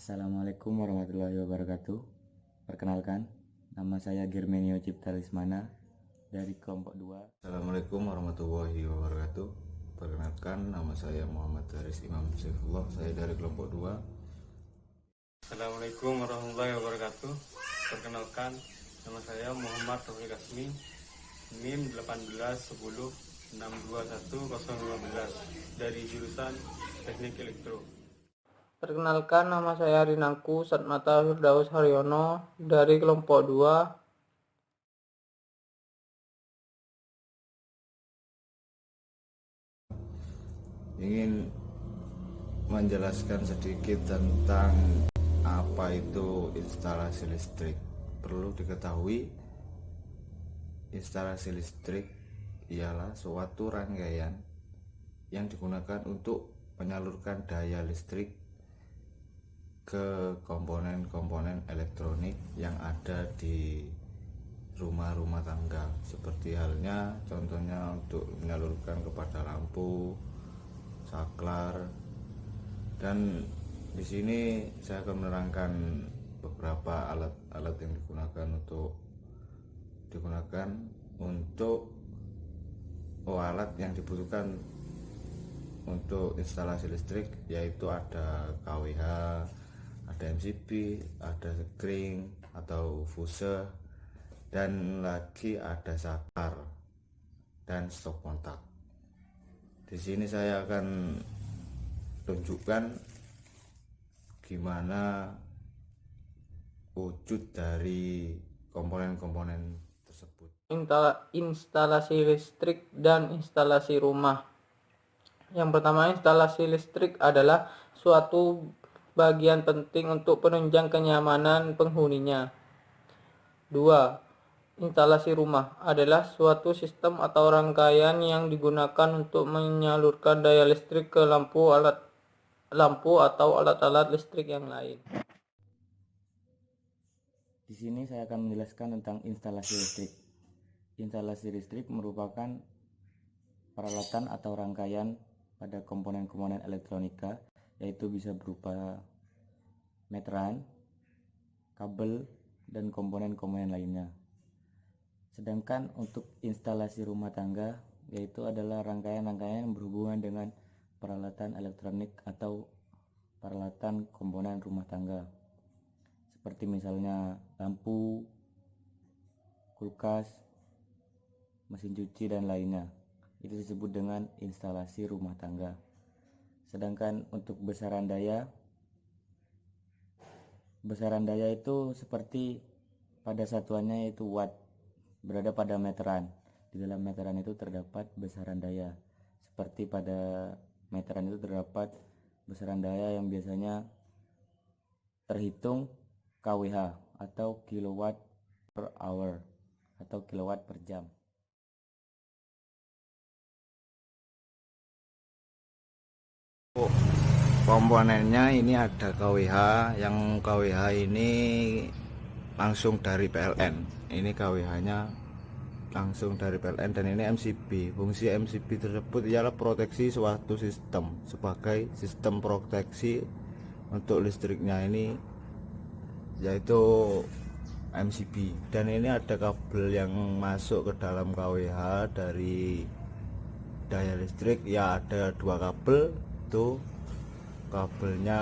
Assalamualaikum warahmatullahi wabarakatuh. Perkenalkan, nama saya Germenio Cipta Lismana dari kelompok 2. Assalamualaikum warahmatullahi wabarakatuh. Perkenalkan, nama saya Muhammad Haris Imam Saifullah. Saya dari kelompok 2. Assalamualaikum warahmatullahi wabarakatuh. Perkenalkan, nama saya Muhammad Taufik Kasmi, NIM 1810621 dari jurusan Teknik Elektro. Perkenalkan, nama saya Rinaku Satmata Firdaus Haryono dari kelompok 2. Ingin menjelaskan sedikit tentang apa itu instalasi listrik. Perlu diketahui, instalasi listrik ialah suatu rangkaian yang digunakan untuk menyalurkan daya listrik ke komponen-komponen elektronik yang ada di rumah-rumah tangga, seperti halnya contohnya untuk menyalurkan kepada lampu, saklar, dan di sini saya akan menerangkan beberapa alat-alat yang digunakan untuk alat yang dibutuhkan untuk instalasi listrik, yaitu ada KWH, ada MCB, ada sekring atau fuse, dan lagi ada saklar dan stop kontak. Di sini saya akan tunjukkan gimana wujud dari komponen-komponen tersebut. Instalasi listrik dan instalasi rumah. Yang pertama, instalasi listrik adalah suatu bagian penting untuk penunjang kenyamanan penghuninya. 2. Instalasi rumah adalah suatu sistem atau rangkaian yang digunakan untuk menyalurkan daya listrik ke lampu atau alat-alat listrik yang lain. Di sini saya akan menjelaskan tentang instalasi listrik. Instalasi listrik merupakan peralatan atau rangkaian pada komponen-komponen elektronika, yaitu bisa berupa meteran, kabel, dan komponen-komponen lainnya. Sedangkan untuk instalasi rumah tangga, yaitu adalah rangkaian-rangkaian yang berhubungan dengan peralatan elektronik atau peralatan komponen rumah tangga, seperti misalnya lampu, kulkas, mesin cuci, dan lainnya. Itu disebut dengan instalasi rumah tangga. Sedangkan untuk besaran daya itu seperti pada satuannya, yaitu watt, berada pada meteran. Di dalam meteran itu terdapat besaran daya. Seperti pada meteran itu terdapat besaran daya yang biasanya terhitung kWh atau kilowatt per hour atau kilowatt per jam. Komponennya ini ada KWH, yang KWH ini langsung dari PLN. Ini KWH-nya langsung dari PLN, dan ini MCB. Fungsi MCB tersebut ialah proteksi suatu sistem sebagai sistem proteksi untuk listriknya ini, yaitu MCB. Dan ini ada kabel yang masuk ke dalam KWH dari daya listrik, ya ada dua kabel. Itu kabelnya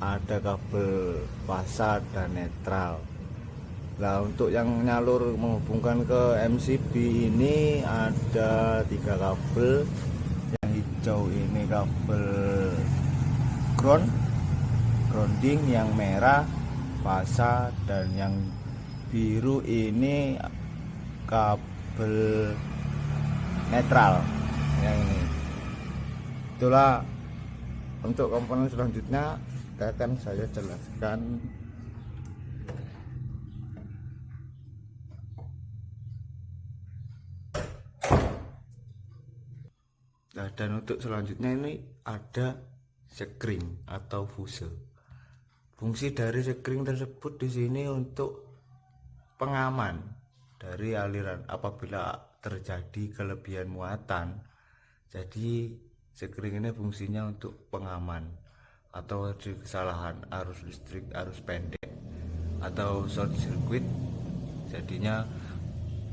ada kabel fasa dan netral. Nah, untuk yang nyalur menghubungkan ke MCB ini ada tiga kabel. Yang hijau ini kabel grounding, yang merah fasa, dan yang biru ini kabel netral. Yang ini, itulah untuk komponen selanjutnya akan saya jelaskan. Nah, dan untuk selanjutnya ini ada sekring atau fuse. Fungsi dari sekring tersebut di sini untuk pengaman dari aliran apabila terjadi kelebihan muatan. Jadi sekring ini fungsinya untuk pengaman. atau terjadi kesalahan arus listrik, arus pendek atau short circuit, jadinya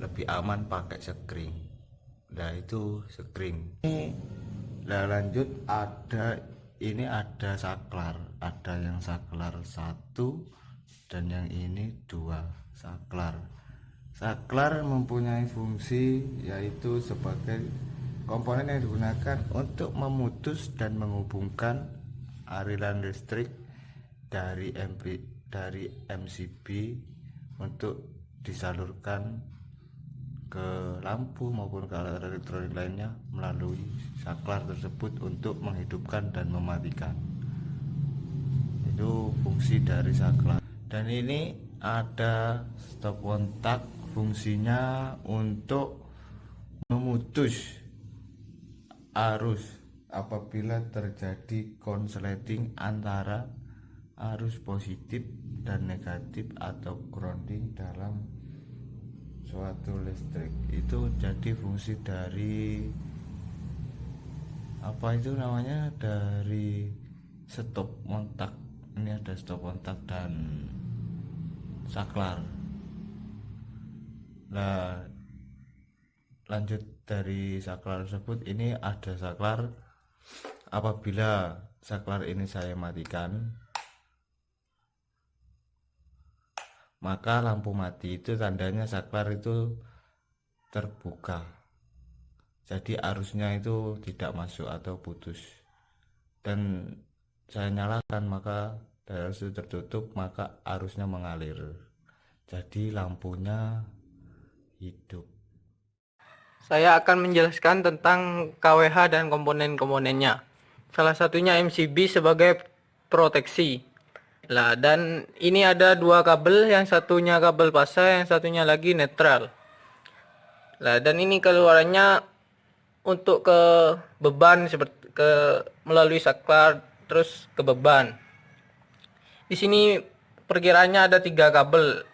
lebih aman pakai sekring. Nah itu sekring. Nah lanjut, ini ada saklar, ada yang saklar 1 dan yang ini 2 saklar. Saklar mempunyai fungsi yaitu sebagai komponen yang digunakan untuk memutus dan menghubungkan aliran listrik dari MCB untuk disalurkan ke lampu maupun ke alat elektronik lainnya melalui saklar tersebut untuk menghidupkan dan mematikan. Itu fungsi dari saklar. Dan ini ada stop kontak, fungsinya untuk memutus arus apabila terjadi konsleting antara arus positif dan negatif atau grounding dalam suatu listrik. Itu jadi fungsi dari apa itu namanya, dari stop kontak. Ini ada stop kontak dan saklar. Nah lanjut dari saklar tersebut, ini ada saklar apabila saklar ini saya matikan, maka lampu mati, itu tandanya saklar itu terbuka, jadi arusnya itu tidak masuk atau putus. Dan saya nyalakan, maka dari arus itu tertutup, maka arusnya mengalir, jadi lampunya hidup. Saya akan menjelaskan tentang KWH dan komponen-komponennya. Salah satunya MCB sebagai proteksi. Lah, dan ini ada 2 kabel, yang satunya kabel pasar, yang satunya lagi netral. Lah, dan ini keluarannya untuk ke beban, seperti melalui saklar terus ke beban. Di sini perkiraannya ada 3 kabel.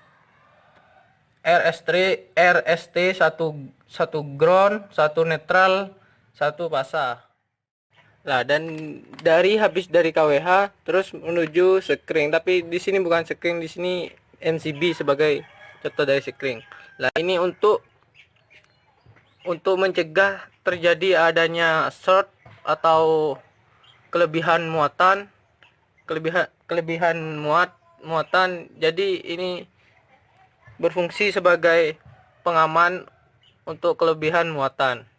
RST 1 ground, 1 netral, 1 pasar. Lah, dan habis dari KWH terus menuju sekring, tapi di sini bukan sekring, di sini MCB sebagai contoh dari sekring. Lah, ini untuk mencegah terjadi adanya short atau kelebihan muatan, muatan. Jadi ini berfungsi sebagai pengaman untuk kelebihan muatan.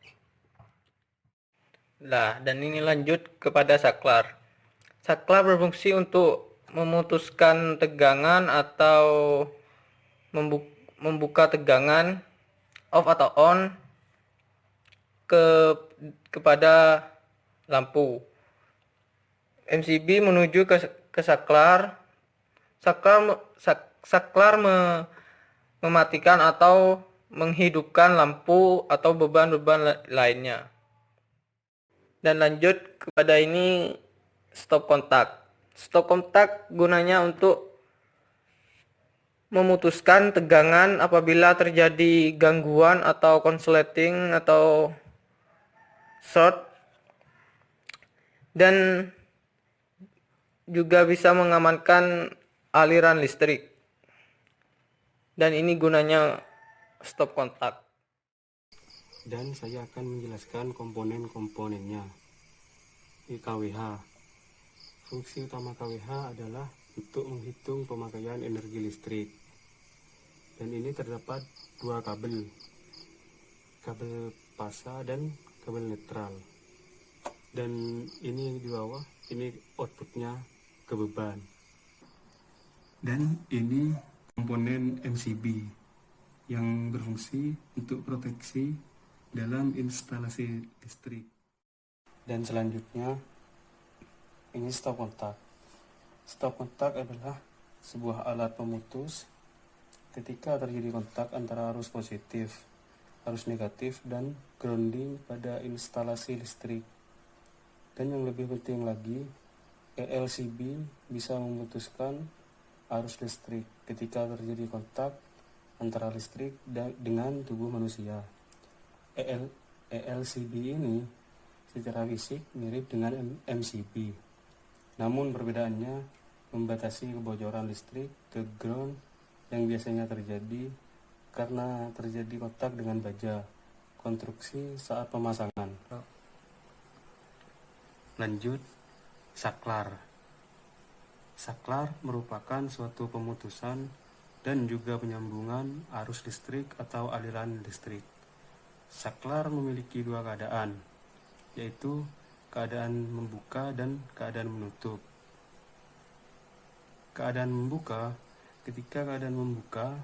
Nah, dan ini lanjut kepada saklar. Saklar berfungsi untuk memutuskan tegangan atau membuka tegangan off atau on kepada lampu. MCB menuju ke saklar. Saklar mematikan atau menghidupkan lampu atau beban-beban lainnya. Dan lanjut kepada ini stop kontak. Stop kontak gunanya untuk memutuskan tegangan apabila terjadi gangguan atau konsleting atau short, dan juga bisa mengamankan aliran listrik. Dan ini gunanya stop kontak. Dan saya akan menjelaskan komponen-komponennya. KWH. Fungsi utama KWH adalah untuk menghitung pemakaian energi listrik. Dan ini terdapat 2 kabel. Kabel pasa dan kabel netral. Dan ini di bawah, ini outputnya ke beban. Dan ini komponen MCB yang berfungsi untuk proteksi dalam instalasi listrik. Dan selanjutnya ini stop kontak. Stop kontak adalah sebuah alat pemutus ketika terjadi kontak antara arus positif, arus negatif, dan grounding pada instalasi listrik. Dan yang lebih penting lagi, ELCB bisa memutuskan arus listrik ketika terjadi kontak antara listrik dengan tubuh manusia. ELCB ini secara fisik mirip dengan MCB. Namun perbedaannya membatasi kebocoran listrik ke ground yang biasanya terjadi karena terjadi kontak dengan baja konstruksi saat pemasangan. Lanjut, saklar. Saklar merupakan suatu pemutusan dan juga penyambungan arus listrik atau aliran listrik. Saklar memiliki dua keadaan, yaitu keadaan membuka dan keadaan menutup. Keadaan membuka, ketika keadaan membuka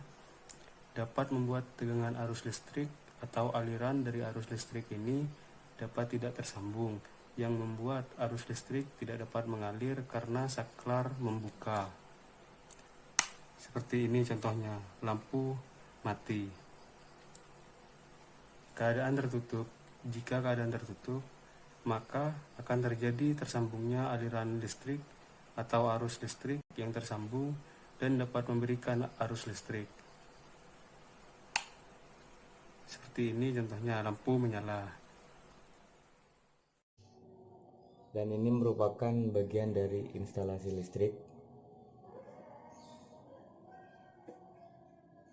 dapat membuat tegangan arus listrik atau aliran dari arus listrik ini dapat tidak tersambung, yang membuat arus listrik tidak dapat mengalir karena saklar membuka. Seperti ini contohnya, lampu mati. Keadaan tertutup. Jika keadaan tertutup, maka akan terjadi tersambungnya aliran listrik atau arus listrik yang tersambung dan dapat memberikan arus listrik. Seperti ini contohnya, lampu menyala. Dan ini merupakan bagian dari instalasi listrik.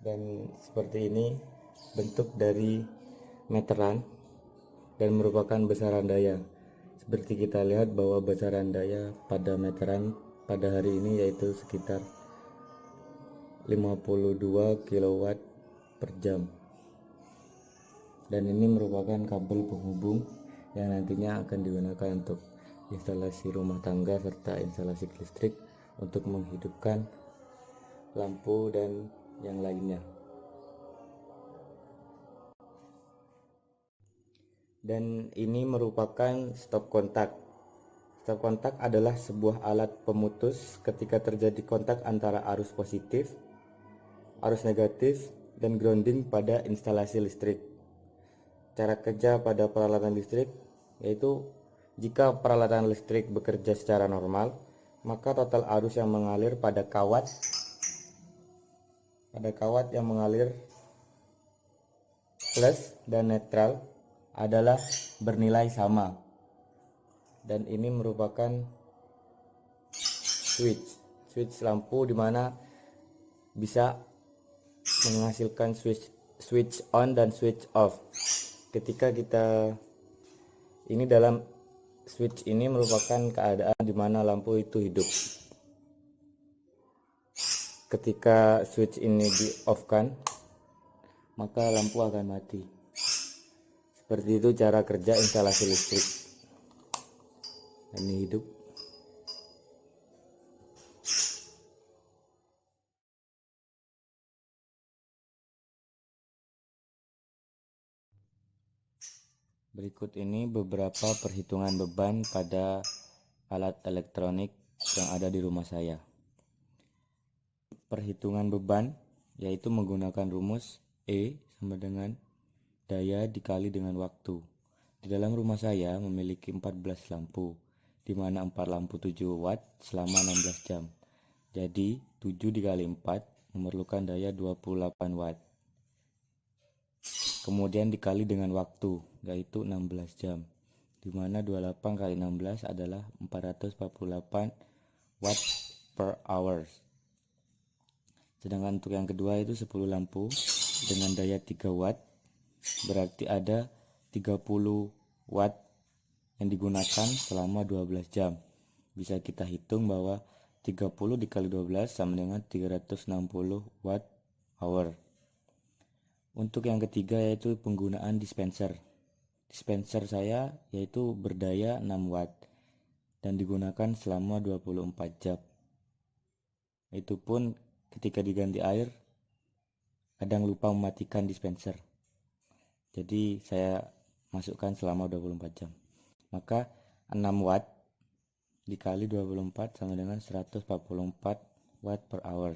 Dan seperti ini bentuk dari meteran dan merupakan besaran daya. Seperti kita lihat bahwa besaran daya pada meteran pada hari ini yaitu sekitar 52 kW per jam. Dan ini merupakan kabel penghubung yang nantinya akan digunakan untuk instalasi rumah tangga serta instalasi listrik untuk menghidupkan lampu dan yang lainnya. Dan ini merupakan stop kontak. Stop kontak adalah sebuah alat pemutus ketika terjadi kontak antara arus positif, arus negatif, dan grounding pada instalasi listrik. Cara kerja pada peralatan listrik yaitu jika peralatan listrik bekerja secara normal, maka total arus yang mengalir pada kawat yang mengalir plus dan netral adalah bernilai sama. Dan ini merupakan switch lampu di mana bisa menghasilkan switch on dan switch off. Ketika kita ini dalam switch ini merupakan keadaan di mana lampu itu hidup. Ketika switch ini di-off-kan, maka lampu akan mati. Seperti itu cara kerja instalasi listrik. Ini hidup. Berikut ini beberapa perhitungan beban pada alat elektronik yang ada di rumah saya. Perhitungan beban yaitu menggunakan rumus E sama dengan daya dikali dengan waktu. Di dalam rumah saya memiliki 14 lampu, di mana 4 lampu 7 watt selama 16 jam. Jadi 7 dikali 4 memerlukan daya 28 watt. Kemudian dikali dengan waktu, yaitu 16 jam, di mana 28 kali 16 adalah 448 watt per hour. Sedangkan untuk yang kedua itu 10 lampu dengan daya 3 watt, berarti ada 30 watt yang digunakan selama 12 jam. Bisa kita hitung bahwa 30 dikali 12 sama dengan 360 watt hour. Untuk yang ketiga yaitu penggunaan dispenser. Dispenser saya yaitu berdaya 6 watt dan digunakan selama 24 jam. Itu pun ketika diganti air kadang lupa mematikan dispenser. Jadi saya masukkan selama 24 jam. Maka 6 watt dikali 24 sama dengan 144 watt per hour.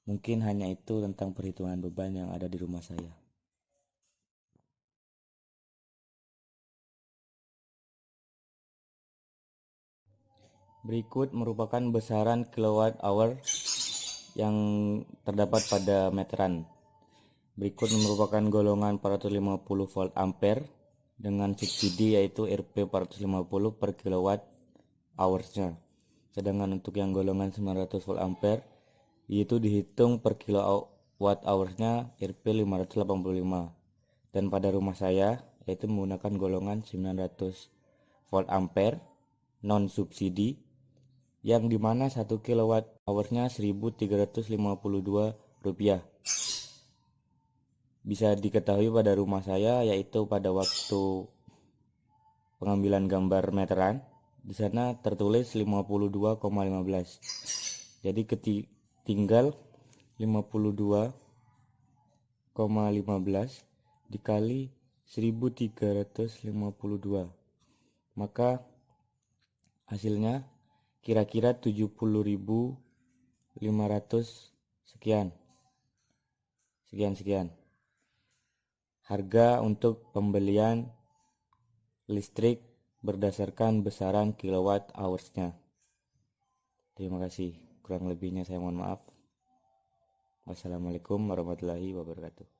Mungkin hanya itu tentang perhitungan beban yang ada di rumah saya. Berikut merupakan besaran kilowatt hour yang terdapat pada meteran. Berikut merupakan golongan 450 volt ampere dengan subsidi yaitu Rp 450 per kilowatt hoursnya. Sedangkan untuk yang golongan 900 volt ampere itu dihitung per kilowatt hoursnya Rp 585. Dan pada rumah saya yaitu menggunakan golongan 900 volt ampere non subsidi, yang dimana 1 kilowatt hoursnya Rp1.352. Bisa diketahui pada rumah saya yaitu pada waktu pengambilan gambar meteran di sana tertulis 52,15. Jadi tinggal 52,15 dikali 1352, maka hasilnya kira-kira 70.500 sekian. Harga untuk pembelian listrik berdasarkan besaran kilowatt hoursnya. Terima kasih. Kurang lebihnya saya mohon maaf. Wassalamualaikum warahmatullahi wabarakatuh.